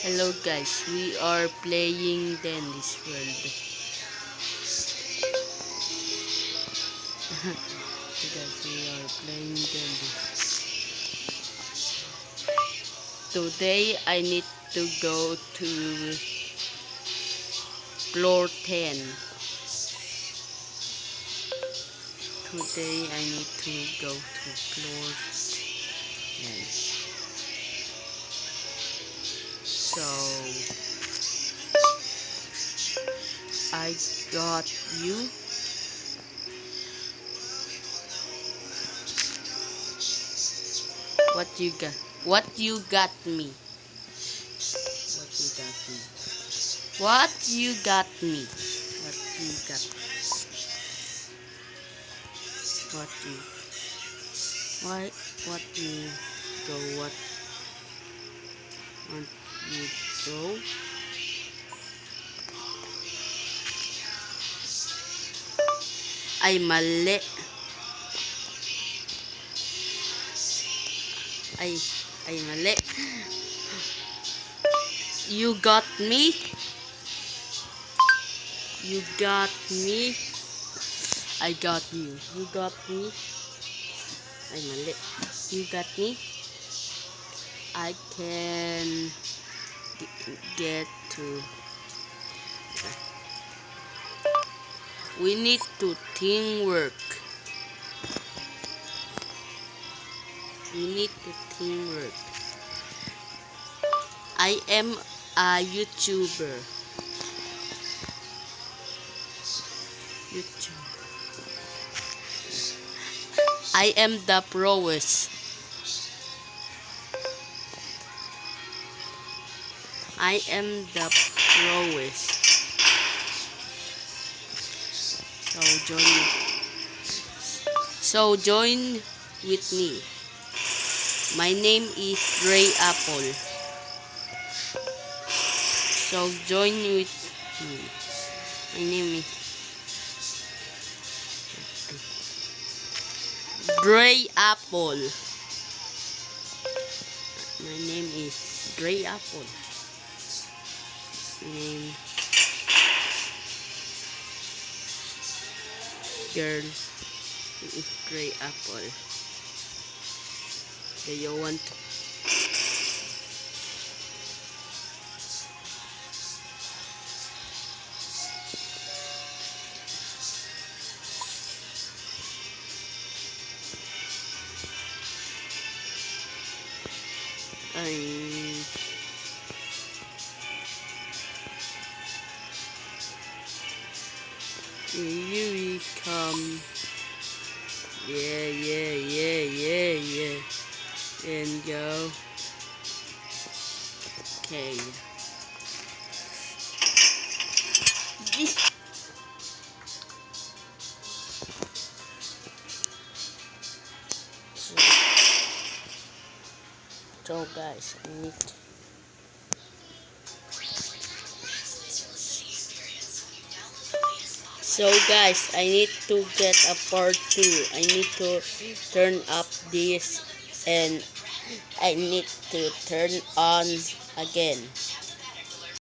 Hello guys, we are playing Dennis World. Guys, we are playing Dennis. Today I need to go to floor 10. Today I need to go to floor 10. So I got you. What you got? What you got me? What you got me? What you got me? What you got? What you? Why? What you go? What you go? Ay mali. Ay mali. You got me. You got me. I got you. You got me. Ay mali. You got me. I can get to. We need to teamwork. We need to teamwork. I am a YouTuber. I am the prowess. I am the prowess. So join with me. My name is Gray Apple. So join with me. My name is Gray Apple. My name is Gray Apple. Name girl is Gray Apple. Do you want to? Here we come. Yeah. And go. Okay. So guys, I need to. So guys, I need to get a part 2. I need to turn up this and I need to turn on again.